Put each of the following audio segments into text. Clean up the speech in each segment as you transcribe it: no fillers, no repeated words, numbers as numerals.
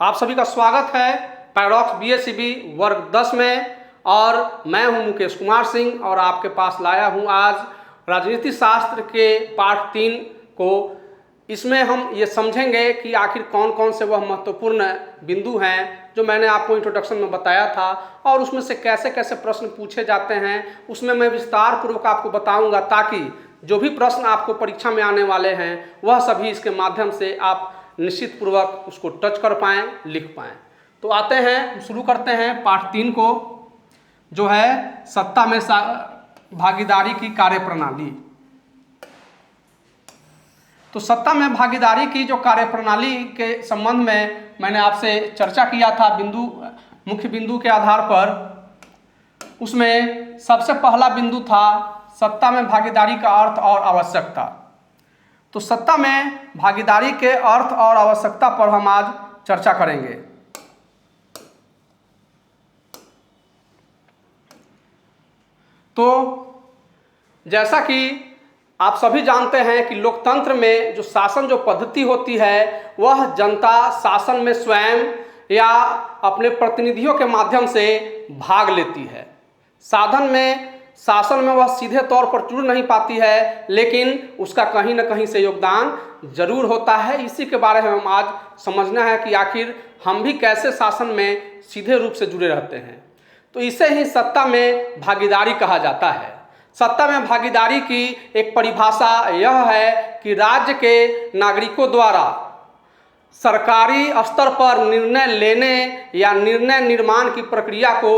आप सभी का स्वागत है पैराडॉक्स बीएसीबी वर्ग 10 में। और मैं हूं मुकेश कुमार सिंह और आपके पास लाया हूं आज राजनीति शास्त्र के पाठ 3 को। इसमें हम ये समझेंगे कि आखिर कौन कौन से वह महत्वपूर्ण बिंदु हैं जो मैंने आपको इंट्रोडक्शन में बताया था, और उसमें से कैसे कैसे प्रश्न पूछे जाते हैं उसमें मैं विस्तार पूर्वक आपको बताऊंगा, ताकि जो भी प्रश्न आपको परीक्षा में आने वाले हैं वह सभी इसके माध्यम से आप निश्चित पूर्वक उसको टच कर पाएँ, लिख पाएँ। तो आते हैं, शुरू करते हैं पाठ 3 को, जो है सत्ता में भागीदारी की कार्यप्रणाली। तो सत्ता में भागीदारी की जो कार्यप्रणाली के संबंध में मैंने आपसे चर्चा किया था मुख्य बिंदु के आधार पर। उसमें सबसे पहला बिंदु था सत्ता में भागीदारी का अर्थ और आवश्यकता। तो सत्ता में भागीदारी के अर्थ और आवश्यकता पर हम आज चर्चा करेंगे। तो जैसा कि आप सभी जानते हैं कि लोकतंत्र में जो शासन जो पद्धति होती है वह जनता शासन में स्वयं या अपने प्रतिनिधियों के माध्यम से भाग लेती है। शासन में वह सीधे तौर पर जुड़ नहीं पाती है, लेकिन उसका कहीं न कहीं से योगदान जरूर होता है। इसी के बारे में हम आज समझना है कि आखिर हम भी कैसे शासन में सीधे रूप से जुड़े रहते हैं। तो इसे ही सत्ता में भागीदारी कहा जाता है। सत्ता में भागीदारी की एक परिभाषा यह है कि राज्य के नागरिकों द्वारा सरकारी स्तर पर निर्णय लेने या निर्णय निर्माण की प्रक्रिया को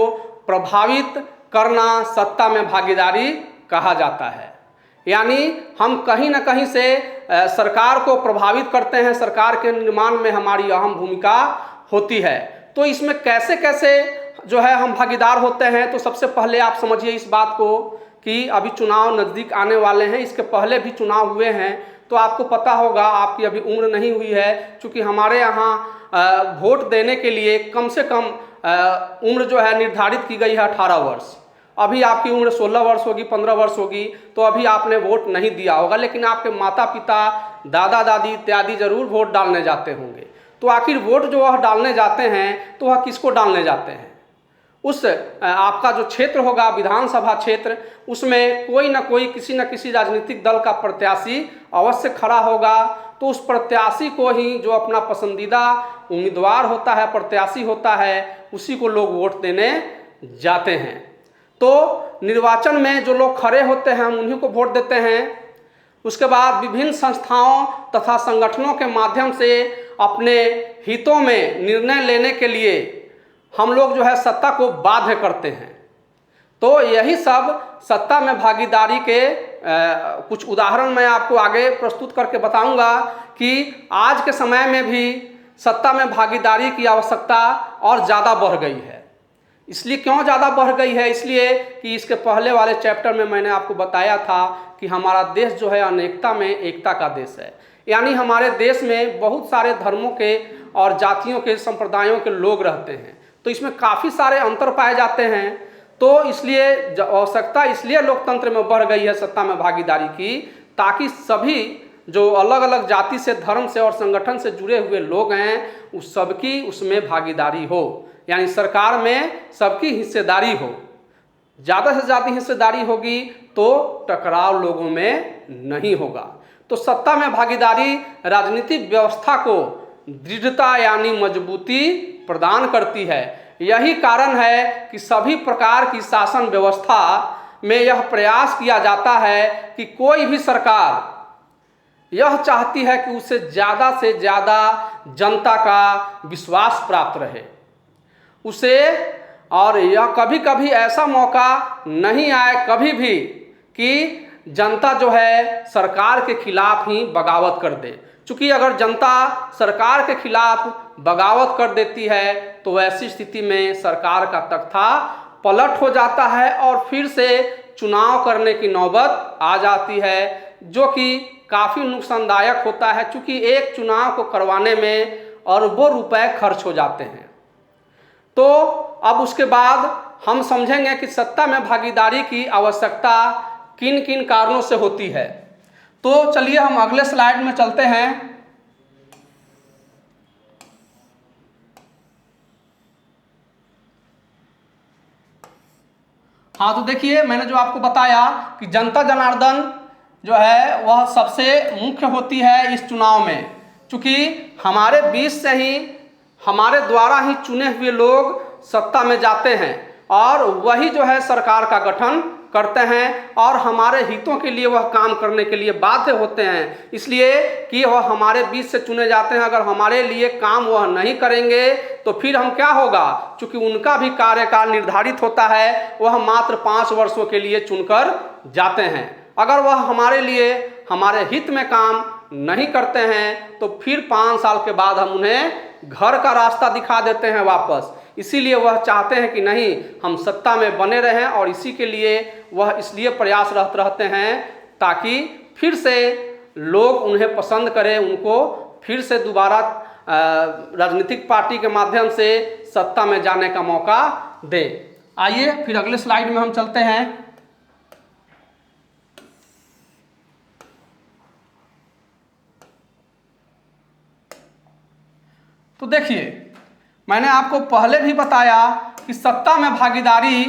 प्रभावित करना सत्ता में भागीदारी कहा जाता है। यानी हम कहीं न कहीं से सरकार को प्रभावित करते हैं, सरकार के निर्माण में हमारी अहम भूमिका होती है। तो इसमें कैसे कैसे जो है हम भागीदार होते हैं, तो सबसे पहले आप समझिए इस बात को कि अभी चुनाव नज़दीक आने वाले हैं। इसके पहले भी चुनाव हुए हैं, तो आपको पता होगा, आपकी अभी उम्र नहीं हुई है, क्योंकि हमारे यहाँ वोट देने के लिए कम से कम उम्र जो है निर्धारित की गई है 18 वर्ष। अभी आपकी उम्र 16 वर्ष होगी, 15 वर्ष होगी, तो अभी आपने वोट नहीं दिया होगा, लेकिन आपके माता पिता, दादा दादी इत्यादि जरूर वोट डालने जाते होंगे। तो आखिर वोट जो वह डालने जाते हैं तो वह किसको डालने जाते हैं? उस आपका जो क्षेत्र होगा विधानसभा क्षेत्र, उसमें कोई ना कोई किसी न किसी राजनीतिक दल का प्रत्याशी अवश्य खड़ा होगा। तो उस प्रत्याशी को ही, जो अपना पसंदीदा उम्मीदवार होता है, प्रत्याशी होता है, उसी को लोग वोट देने जाते हैं। तो निर्वाचन में जो लोग खड़े होते हैं हम उन्हीं को वोट देते हैं। उसके बाद विभिन्न संस्थाओं तथा संगठनों के माध्यम से अपने हितों में निर्णय लेने के लिए हम लोग जो है सत्ता को बाध्य करते हैं। तो यही सब सत्ता में भागीदारी के कुछ उदाहरण मैं आपको आगे प्रस्तुत करके बताऊंगा कि आज के समय में भी सत्ता में भागीदारी की आवश्यकता और ज़्यादा बढ़ गई है। इसलिए क्यों ज़्यादा बढ़ गई है? इसलिए कि इसके पहले वाले चैप्टर में मैंने आपको बताया था कि हमारा देश जो है अनेकता में एकता का देश है। यानी हमारे देश में बहुत सारे धर्मों के और जातियों के, संप्रदायों के लोग रहते हैं, तो इसमें काफ़ी सारे अंतर पाए जाते हैं। तो इसलिए आवश्यकता इसलिए लोकतंत्र में बढ़ गई है सत्ता में भागीदारी की, ताकि सभी जो अलग अलग जाति से, धर्म से और संगठन से जुड़े हुए लोग हैं उस सबकी उसमें भागीदारी हो। यानी सरकार में सबकी हिस्सेदारी हो। ज़्यादा से ज़्यादा हिस्सेदारी होगी तो टकराव लोगों में नहीं होगा। तो सत्ता में भागीदारी राजनीतिक व्यवस्था को दृढ़ता यानी मजबूती प्रदान करती है। यही कारण है कि सभी प्रकार की शासन व्यवस्था में यह प्रयास किया जाता है कि कोई भी सरकार यह चाहती है कि उसे ज़्यादा से ज़्यादा जनता का विश्वास प्राप्त रहे उसे। और यह कभी कभी ऐसा मौका नहीं आए कभी भी कि जनता जो है सरकार के खिलाफ ही बगावत कर दे। चूँकि अगर जनता सरकार के खिलाफ बगावत कर देती है तो ऐसी स्थिति में सरकार का तख्ता पलट हो जाता है और फिर से चुनाव करने की नौबत आ जाती है, जो कि काफ़ी नुकसानदायक होता है। चूँकि एक चुनाव को करवाने में अरबों रुपए खर्च हो जाते हैं। तो अब उसके बाद हम समझेंगे कि सत्ता में भागीदारी की आवश्यकता किन किन कारणों से होती है। तो चलिए हम अगले स्लाइड में चलते हैं। हाँ, तो देखिए मैंने जो आपको बताया कि जनता जनार्दन जो है वह सबसे मुख्य होती है इस चुनाव में, क्योंकि हमारे बीच से ही, हमारे द्वारा ही चुने हुए लोग सत्ता में जाते हैं और वही जो है सरकार का गठन करते हैं और हमारे हितों के लिए वह काम करने के लिए बाध्य होते हैं, इसलिए कि वह हमारे बीच से चुने जाते हैं। अगर हमारे लिए काम वह नहीं करेंगे तो फिर हम क्या होगा, क्योंकि उनका भी कार्यकाल निर्धारित होता है, वह मात्र 5 वर्षों के लिए चुनकर जाते हैं। अगर वह हमारे लिए, हमारे हित में काम नहीं करते हैं तो फिर 5 साल के बाद हम उन्हें घर का रास्ता दिखा देते हैं वापस। इसीलिए वह चाहते हैं कि नहीं, हम सत्ता में बने रहें और इसी के लिए वह इसलिए प्रयासरत रहते हैं ताकि फिर से लोग उन्हें पसंद करें, उनको फिर से दोबारा राजनीतिक पार्टी के माध्यम से सत्ता में जाने का मौका दें। आइए फिर अगले स्लाइड में हम चलते हैं। तो देखिए, मैंने आपको पहले भी बताया कि सत्ता में भागीदारी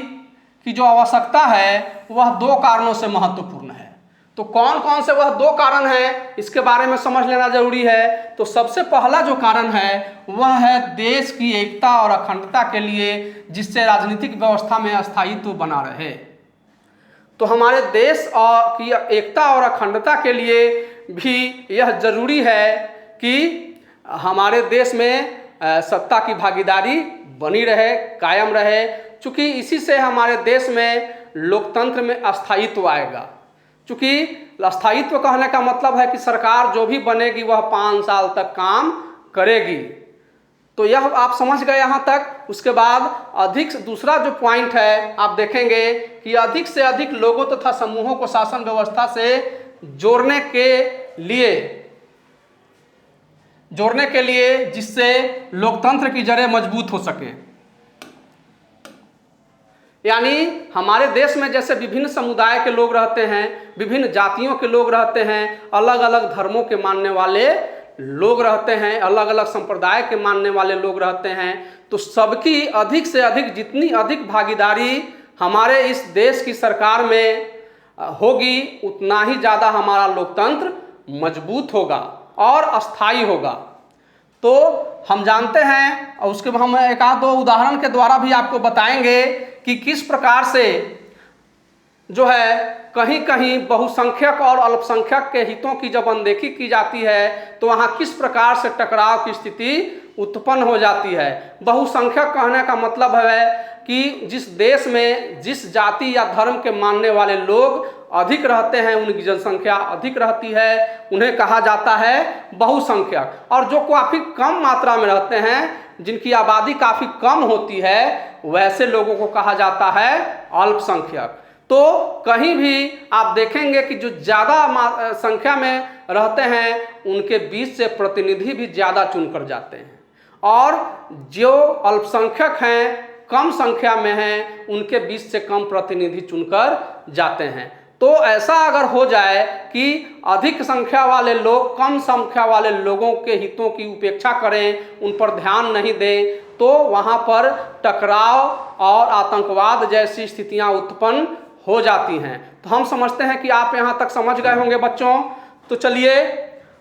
की जो आवश्यकता है वह 2 कारणों से महत्वपूर्ण है। तो कौन कौन से वह 2 कारण हैं, इसके बारे में समझ लेना जरूरी है। तो सबसे पहला जो कारण है वह है देश की एकता और अखंडता के लिए, जिससे राजनीतिक व्यवस्था में स्थायित्व बना रहे। तो हमारे देश की एकता और अखंडता के लिए भी यह जरूरी है कि हमारे देश में सत्ता की भागीदारी बनी रहे, कायम रहे, क्योंकि इसी से हमारे देश में लोकतंत्र में अस्थायित्व आएगा। क्योंकि अस्थायित्व कहने का मतलब है कि सरकार जो भी बनेगी वह 5 साल तक काम करेगी। तो यह आप समझ गए यहाँ तक। उसके बाद दूसरा जो पॉइंट है, आप देखेंगे कि अधिक से अधिक लोगों तथा समूहों को शासन व्यवस्था से जोड़ने के लिए जिससे लोकतंत्र की जड़ें मजबूत हो सके। यानी हमारे देश में जैसे विभिन्न समुदाय के लोग रहते हैं, विभिन्न जातियों के लोग रहते हैं, अलग अलग धर्मों के मानने वाले लोग रहते हैं, अलग अलग संप्रदाय के मानने वाले लोग रहते हैं, तो सबकी अधिक से अधिक, जितनी अधिक भागीदारी हमारे इस देश की सरकार में होगी, उतना ही ज़्यादा हमारा लोकतंत्र मजबूत होगा और अस्थायी होगा। तो हम जानते हैं, और उसके हम 1-2 उदाहरण के द्वारा भी आपको बताएंगे कि किस प्रकार से जो है कहीं कहीं बहुसंख्यक और अल्पसंख्यक के हितों की जब अनदेखी की जाती है तो वहाँ किस प्रकार से टकराव की स्थिति उत्पन्न हो जाती है। बहुसंख्यक कहने का मतलब है कि जिस देश में जिस जाति या धर्म के मानने वाले लोग अधिक रहते हैं, उनकी जनसंख्या अधिक रहती है, उन्हें कहा जाता है बहुसंख्यक। और जो काफ़ी कम मात्रा में रहते हैं, जिनकी आबादी काफ़ी कम होती है, वैसे लोगों को कहा जाता है अल्पसंख्यक। तो कहीं भी आप देखेंगे कि जो ज़्यादा संख्या में रहते हैं उनके बीच से प्रतिनिधि भी ज़्यादा चुनकर जाते हैं, और जो अल्पसंख्यक हैं, कम संख्या में हैं, उनके बीच से कम प्रतिनिधि चुनकर जाते हैं। तो ऐसा अगर हो जाए कि अधिक संख्या वाले लोग कम संख्या वाले लोगों के हितों की उपेक्षा करें, उन पर ध्यान नहीं दें, तो वहाँ पर टकराव और आतंकवाद जैसी स्थितियाँ उत्पन्न हो जाती हैं। तो हम समझते हैं कि आप यहाँ तक समझ गए होंगे बच्चों। तो चलिए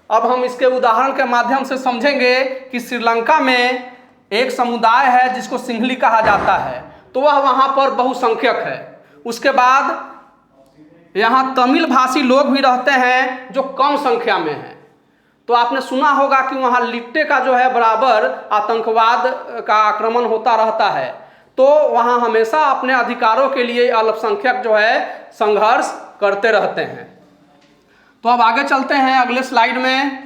अब हम इसके उदाहरण के माध्यम से समझेंगे कि श्रीलंका में एक समुदाय है जिसको सिंहली कहा जाता है, तो वह वहाँ पर बहुसंख्यक है। उसके बाद यहाँ तमिल भाषी लोग भी रहते हैं जो कम संख्या में हैं। तो आपने सुना होगा कि वहाँ लिट्टे का जो है बराबर आतंकवाद का आक्रमण होता रहता है। तो वहाँ हमेशा अपने अधिकारों के लिए अल्पसंख्यक जो है संघर्ष करते रहते हैं। तो अब आगे चलते हैं अगले स्लाइड में।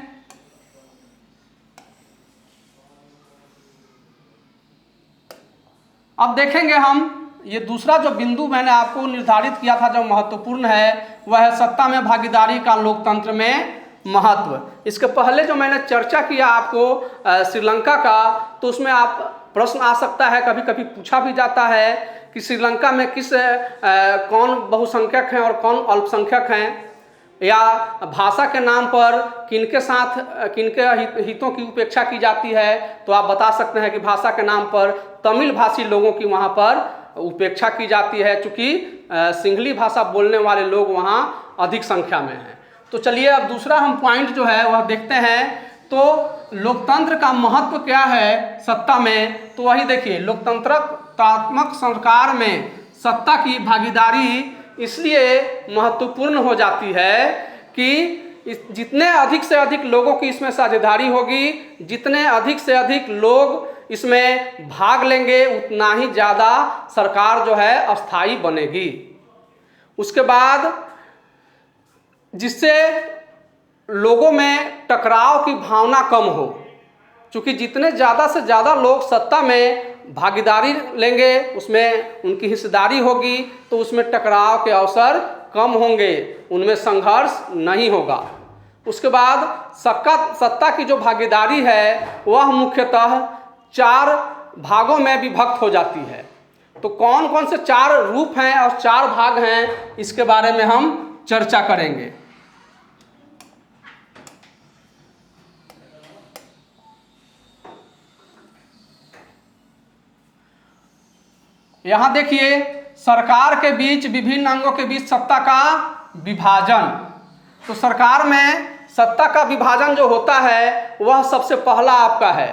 अब देखेंगे हम ये दूसरा जो बिंदु मैंने आपको निर्धारित किया था जो महत्वपूर्ण है, वह है सत्ता में भागीदारी का लोकतंत्र में महत्व। इसके पहले जो मैंने चर्चा किया आपको श्रीलंका का, तो उसमें आप प्रश्न आ सकता है, कभी कभी पूछा भी जाता है कि श्रीलंका में कौन बहुसंख्यक हैं और कौन अल्पसंख्यक हैं, या भाषा के नाम पर किनके हितों की उपेक्षा की जाती है। तो आप बता सकते हैं कि भाषा के नाम पर तमिल भाषी लोगों की वहाँ पर उपेक्षा की जाती है, चूँकि सिंहली भाषा बोलने वाले लोग वहाँ अधिक संख्या में हैं। तो चलिए अब दूसरा हम पॉइंट जो है वह देखते हैं। तो लोकतंत्र का महत्व क्या है सत्ता में, तो वही देखिए, लोकतंत्रात्मक सरकार में सत्ता की भागीदारी इसलिए महत्वपूर्ण हो जाती है कि जितने अधिक से अधिक लोगों की इसमें साझेदारी होगी, जितने अधिक से अधिक लोग इसमें भाग लेंगे, उतना ही ज़्यादा सरकार जो है अस्थायी बनेगी। उसके बाद जिससे लोगों में टकराव की भावना कम हो, क्योंकि जितने ज़्यादा से ज़्यादा लोग सत्ता में भागीदारी लेंगे, उसमें उनकी हिस्सेदारी होगी, तो उसमें टकराव के अवसर कम होंगे, उनमें संघर्ष नहीं होगा। उसके बाद सत्ता की जो भागीदारी है वह मुख्यतः 4 भागों में विभक्त हो जाती है। तो कौन कौन से 4 रूप हैं और 4 भाग हैं, इसके बारे में हम चर्चा करेंगे। यहाँ देखिए, सरकार के बीच, विभिन्न अंगों के बीच सत्ता का विभाजन। तो सरकार में सत्ता का विभाजन जो होता है वह सबसे पहला आपका है।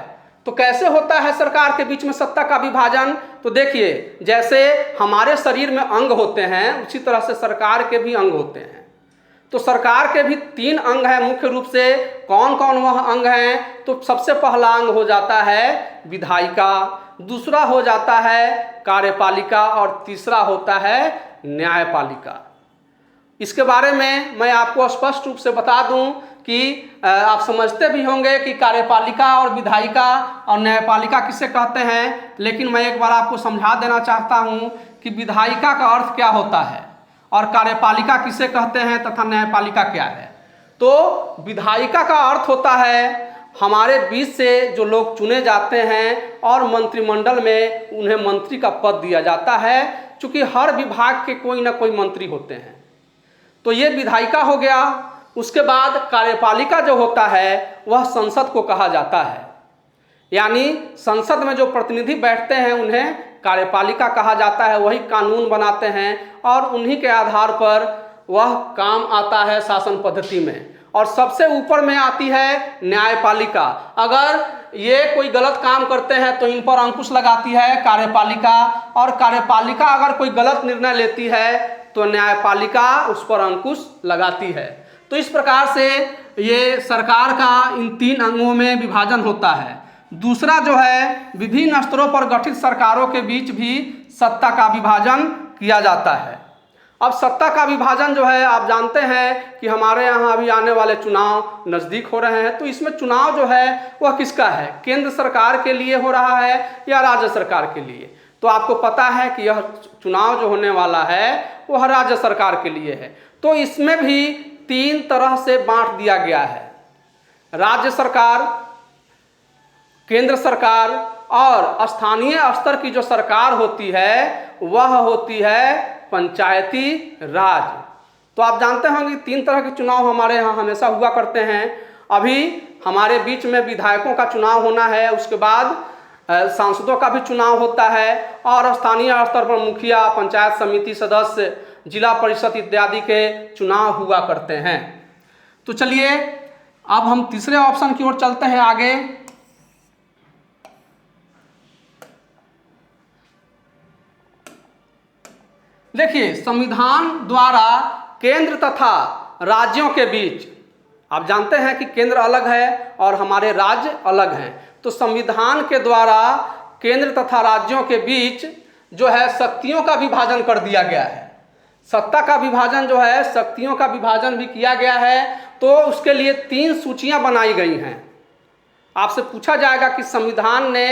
तो कैसे होता है सरकार के बीच में सत्ता का विभाजन? तो देखिए, जैसे हमारे शरीर में अंग होते हैं, उसी तरह से सरकार के भी अंग होते हैं। तो सरकार के भी 3 अंग हैं मुख्य रूप से। कौन कौन वह अंग हैं? तो सबसे पहला अंग हो जाता है विधायिका, दूसरा हो जाता है कार्यपालिका और तीसरा होता है न्यायपालिका। इसके बारे में मैं आपको स्पष्ट रूप से बता दूं कि आप समझते भी होंगे कि कार्यपालिका और विधायिका और न्यायपालिका किसे कहते हैं, लेकिन मैं एक बार आपको समझा देना चाहता हूं कि विधायिका का अर्थ क्या होता है और कार्यपालिका किसे कहते हैं तथा न्यायपालिका क्या है। तो विधायिका का अर्थ होता है हमारे बीच से जो लोग चुने जाते हैं और मंत्रिमंडल में उन्हें मंत्री का पद दिया जाता है, क्योंकि हर विभाग के कोई ना कोई मंत्री होते हैं। तो ये विधायिका हो गया। उसके बाद कार्यपालिका जो होता है वह संसद को कहा जाता है, यानी संसद में जो प्रतिनिधि बैठते हैं उन्हें कार्यपालिका कहा जाता है। वही कानून बनाते हैं और उन्हीं के आधार पर वह काम आता है शासन पद्धति में। और सबसे ऊपर में आती है न्यायपालिका। अगर ये कोई गलत काम करते हैं तो इन पर अंकुश लगाती है कार्यपालिका, और कार्यपालिका अगर कोई गलत निर्णय लेती है तो न्यायपालिका उस पर अंकुश लगाती है। तो इस प्रकार से ये सरकार का इन 3 अंगों में विभाजन होता है। दूसरा जो है, विभिन्न स्तरों पर गठित सरकारों के बीच भी सत्ता का विभाजन किया जाता है। अब सत्ता का विभाजन जो है, आप जानते हैं कि हमारे यहाँ अभी आने वाले चुनाव नज़दीक हो रहे हैं। तो इसमें चुनाव जो है वह किसका है? केंद्र सरकार के लिए हो रहा है या राज्य सरकार के लिए? तो आपको पता है कि यह चुनाव जो होने वाला है वह राज्य सरकार के लिए है। तो इसमें भी 3 तरह से बांट दिया गया है। राज्य सरकार, केंद्र सरकार और स्थानीय स्तर की जो सरकार होती है वह होती है पंचायती राज। तो आप जानते होंगे 3 तरह के चुनाव हमारे यहाँ हमेशा हुआ करते हैं। अभी हमारे बीच में विधायकों का चुनाव होना है, उसके बाद सांसदों का भी चुनाव होता है, और स्थानीय स्तर पर मुखिया, पंचायत समिति सदस्य, जिला परिषद इत्यादि के चुनाव हुआ करते हैं। तो चलिए अब हम तीसरे ऑप्शन की ओर चलते हैं आगे। देखिए, संविधान द्वारा केंद्र तथा राज्यों के बीच, आप जानते हैं कि केंद्र अलग है और हमारे राज्य अलग हैं। तो संविधान के द्वारा केंद्र तथा राज्यों के बीच जो है शक्तियों का विभाजन कर दिया गया है। सत्ता का विभाजन जो है, शक्तियों का विभाजन भी किया गया है। तो उसके लिए 3 सूचियां बनाई गई हैं। आपसे पूछा जाएगा कि संविधान ने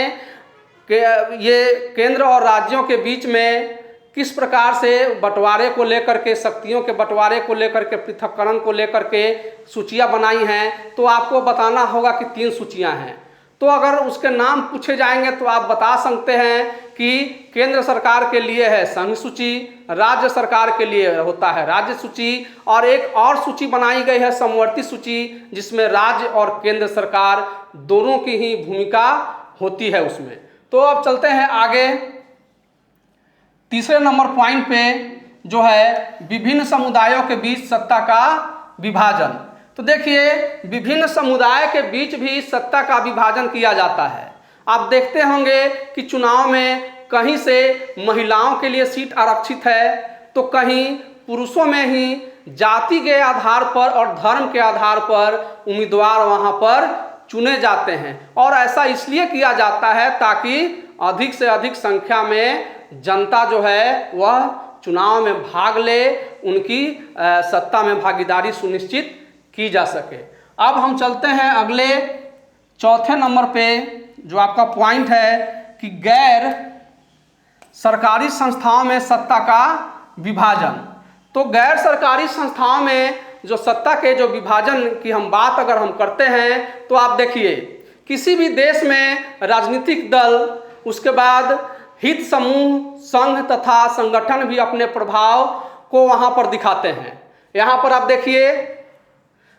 ये केंद्र और राज्यों के बीच में किस प्रकार से बंटवारे को लेकर के, शक्तियों के बंटवारे को लेकर के, पृथक्करण को लेकर के सूचियां बनाई हैं। तो आपको बताना होगा कि 3 सूचियां हैं। तो अगर उसके नाम पूछे जाएंगे तो आप बता सकते हैं कि केंद्र सरकार के लिए है संघ सूची, राज्य सरकार के लिए होता है राज्य सूची, और एक और सूची बनाई गई है समवर्ती सूची, जिसमें राज्य और केंद्र सरकार दोनों की ही भूमिका होती है उसमें। तो अब चलते हैं आगे। तीसरे नंबर पॉइंट पे जो है विभिन्न समुदायों के बीच सत्ता का विभाजन। तो देखिए विभिन्न समुदाय के बीच भी सत्ता का विभाजन किया जाता है। आप देखते होंगे कि चुनाव में कहीं से महिलाओं के लिए सीट आरक्षित है, तो कहीं पुरुषों में ही जाति के आधार पर और धर्म के आधार पर उम्मीदवार वहां पर चुने जाते हैं। और ऐसा इसलिए किया जाता है ताकि अधिक से अधिक संख्या में जनता जो है वह चुनाव में भाग ले, उनकी सत्ता में भागीदारी सुनिश्चित की जा सके। अब हम चलते हैं अगले चौथे नंबर पे, जो आपका पॉइंट है कि गैर सरकारी संस्थाओं में सत्ता का विभाजन। तो गैर सरकारी संस्थाओं में जो सत्ता के जो विभाजन की हम बात अगर हम करते हैं, तो आप देखिए किसी भी देश में राजनीतिक दल, उसके बाद हित समूह, संघ तथा संगठन भी अपने प्रभाव को वहां पर दिखाते हैं। यहाँ पर आप देखिए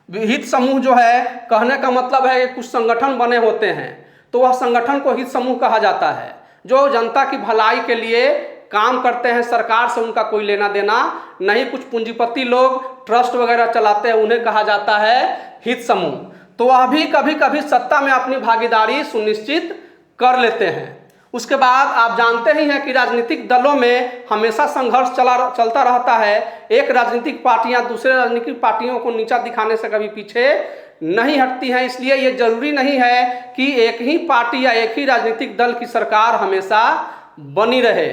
हित समूह जो है, कहने का मतलब है कि कुछ संगठन बने होते हैं, तो वह संगठन को हित समूह कहा जाता है, जो जनता की भलाई के लिए काम करते हैं। सरकार से उनका कोई लेना देना नहीं। कुछ पूंजीपति लोग ट्रस्ट वगैरह चलाते हैं, उन्हें कहा जाता है हित समूह। तो वह भी कभी कभी सत्ता में अपनी भागीदारी सुनिश्चित कर लेते हैं। उसके बाद आप जानते ही हैं कि राजनीतिक दलों में हमेशा संघर्ष चलता रहता है। एक राजनीतिक पार्टियां दूसरे राजनीतिक पार्टियों को नीचा दिखाने से कभी पीछे नहीं हटती हैं। इसलिए ये जरूरी नहीं है कि एक ही पार्टी या एक ही राजनीतिक दल की सरकार हमेशा बनी रहे।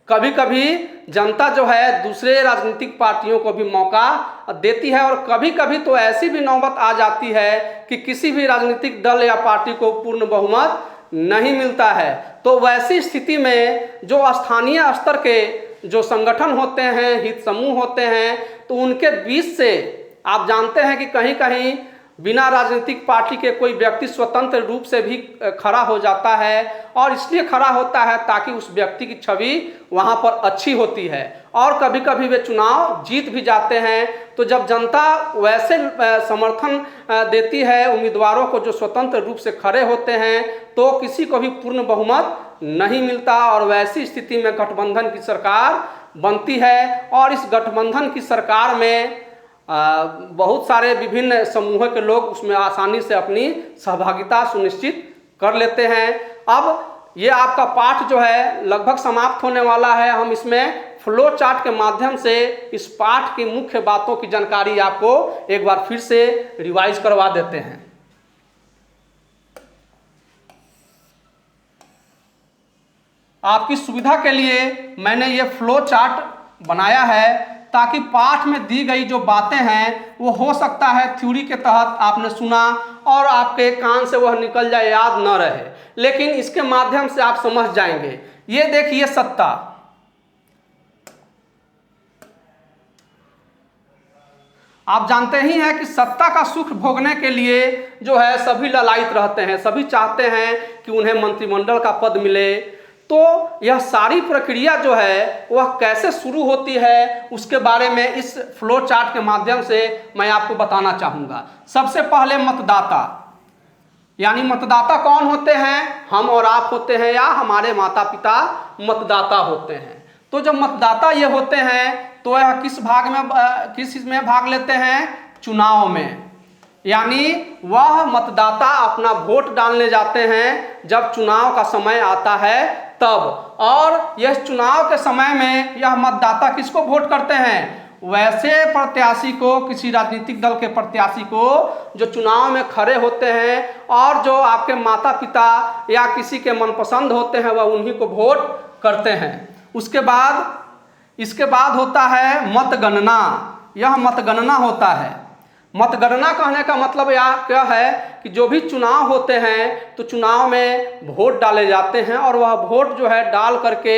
कभी कभी जनता जो है दूसरे राजनीतिक पार्टियों को भी मौका देती है, और कभी कभी तो ऐसी भी नौबत आ जाती है कि किसी भी राजनीतिक दल या पार्टी को पूर्ण बहुमत नहीं मिलता है। तो वैसी स्थिति में जो स्थानीय स्तर के जो संगठन होते हैं, हित समूह होते हैं, तो उनके बीच से आप जानते हैं कि कहीं कहीं बिना राजनीतिक पार्टी के कोई व्यक्ति स्वतंत्र रूप से भी खड़ा हो जाता है, और इसलिए खड़ा होता है ताकि उस व्यक्ति की छवि वहां पर अच्छी होती है, और कभी कभी वे चुनाव जीत भी जाते हैं। तो जब जनता वैसे समर्थन देती है उम्मीदवारों को जो स्वतंत्र रूप से खड़े होते हैं, तो किसी को भी पूर्ण बहुमत नहीं मिलता, और वैसी स्थिति में गठबंधन की सरकार बनती है। और इस गठबंधन की सरकार में बहुत सारे विभिन्न समूह के लोग उसमें आसानी से अपनी सहभागिता सुनिश्चित कर लेते हैं। अब ये आपका पाठ जो है लगभग समाप्त होने वाला है। हम इसमें फ्लो चार्ट के माध्यम से इस पाठ की मुख्य बातों की जानकारी आपको एक बार फिर से रिवाइज करवा देते हैं। आपकी सुविधा के लिए मैंने ये फ्लो चार्ट बनाया है, ताकि पाठ में दी गई जो बातें हैं वो हो सकता है थ्योरी के तहत आपने सुना और आपके कान से वह निकल जाए, याद न रहे, लेकिन इसके माध्यम से आप समझ जाएंगे। ये देखिए सत्ता, आप जानते ही हैं कि सत्ता का सुख भोगने के लिए जो है सभी ललायित रहते हैं, सभी चाहते हैं कि उन्हें मंत्रिमंडल का पद मिले। तो यह सारी प्रक्रिया जो है वह कैसे शुरू होती है उसके बारे में इस फ्लो चार्ट के माध्यम से मैं आपको बताना चाहूँगा। सबसे पहले मतदाता, यानी मतदाता कौन होते हैं? हम और आप होते हैं, या हमारे माता पिता मतदाता होते हैं। तो जब मतदाता ये होते हैं तो यह किस में भाग लेते हैं? चुनाव में। यानी वह मतदाता अपना वोट डालने जाते हैं जब चुनाव का समय आता है तब। और यह चुनाव के समय में यह मतदाता किसको वोट करते हैं? वैसे प्रत्याशी को, किसी राजनीतिक दल के प्रत्याशी को जो चुनाव में खड़े होते हैं और जो आपके माता पिता या किसी के मनपसंद होते हैं, वह उन्हीं को वोट करते हैं। इसके बाद होता है मतगणना। यह मतगणना होता है। मतगणना कहने का मतलब क्या है कि जो भी चुनाव होते हैं तो चुनाव में वोट डाले जाते हैं, और वह वोट जो है डाल करके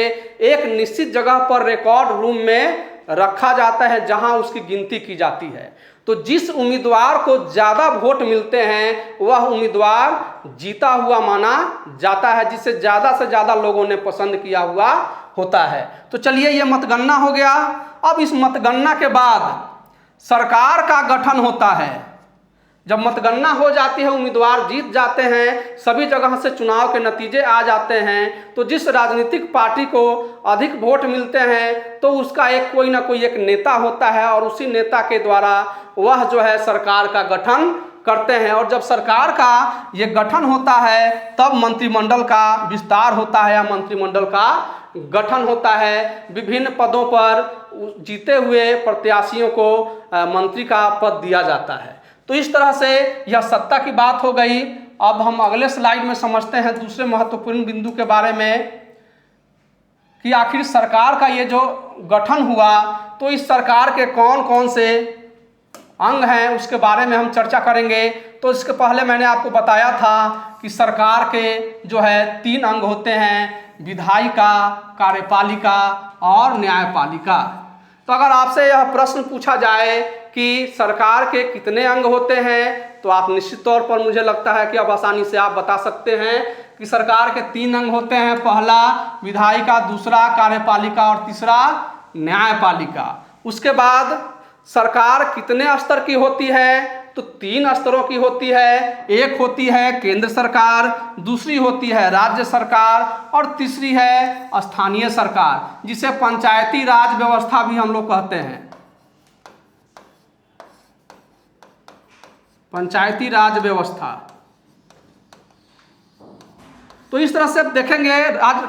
एक निश्चित जगह पर रिकॉर्ड रूम में रखा जाता है जहां उसकी गिनती की जाती है। तो जिस उम्मीदवार को ज़्यादा वोट मिलते हैं वह उम्मीदवार जीता हुआ माना जाता है, जिसे ज़्यादा से ज़्यादा लोगों ने पसंद किया हुआ होता है। तो चलिए ये मतगणना हो गया। अब इस मतगणना के बाद सरकार का गठन होता है। जब मतगणना हो जाती है, उम्मीदवार जीत जाते हैं, सभी जगह से चुनाव के नतीजे आ जाते हैं, तो जिस राजनीतिक पार्टी को अधिक वोट मिलते हैं तो उसका एक कोई ना कोई एक नेता होता है और उसी नेता के द्वारा वह जो है सरकार का गठन करते हैं। और जब सरकार का ये गठन होता है तब मंत्रिमंडल का विस्तार होता है या मंत्रिमंडल का गठन होता है। विभिन्न पदों पर जीते हुए प्रत्याशियों को मंत्री का पद दिया जाता है। तो इस तरह से यह सत्ता की बात हो गई। अब हम अगले स्लाइड में समझते हैं दूसरे महत्वपूर्ण बिंदु के बारे में कि आखिर सरकार का ये जो गठन हुआ तो इस सरकार के कौन कौन से अंग हैं उसके बारे में हम चर्चा करेंगे। तो इसके पहले मैंने आपको बताया था कि सरकार के जो है 3 अंग होते हैं, विधायिका, कार्यपालिका और न्यायपालिका। तो अगर आपसे यह प्रश्न पूछा जाए कि सरकार के कितने अंग होते हैं तो आप निश्चित तौर पर मुझे लगता है कि अब आसानी से आप बता सकते हैं कि सरकार के 3 अंग होते हैं। पहला विधायिका, दूसरा कार्यपालिका और तीसरा न्यायपालिका। उसके बाद सरकार कितने स्तर की होती है तो 3 स्तरों की होती है। एक होती है केंद्र सरकार, दूसरी होती है राज्य सरकार और तीसरी है स्थानीय सरकार, जिसे पंचायती राज व्यवस्था भी हम लोग कहते हैं। पंचायती राज व्यवस्था। तो इस तरह से आप देखेंगे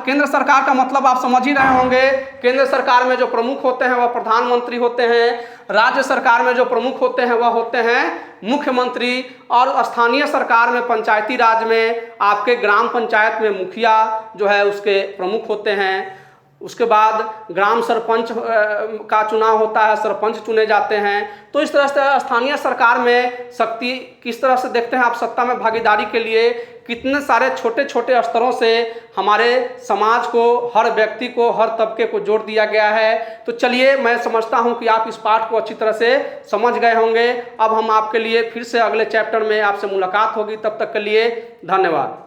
केंद्र सरकार का मतलब आप समझ ही रहे होंगे। केंद्र सरकार में जो प्रमुख होते हैं वह प्रधानमंत्री होते हैं, राज्य सरकार में जो प्रमुख होते हैं वह होते हैं मुख्यमंत्री, और स्थानीय सरकार में पंचायती राज में आपके ग्राम पंचायत में मुखिया जो है उसके प्रमुख होते हैं। उसके बाद ग्राम सरपंच का चुनाव होता है, सरपंच चुने जाते हैं। तो इस तरह से स्थानीय सरकार में शक्ति किस तरह से देखते हैं आप सत्ता में भागीदारी के लिए कितने सारे छोटे छोटे स्तरों से हमारे समाज को, हर व्यक्ति को, हर तबके को जोड़ दिया गया है। तो चलिए, मैं समझता हूं कि आप इस पाठ को अच्छी तरह से समझ गए होंगे। अब हम आपके लिए फिर से अगले चैप्टर में आपसे मुलाकात होगी। तब तक के लिए धन्यवाद।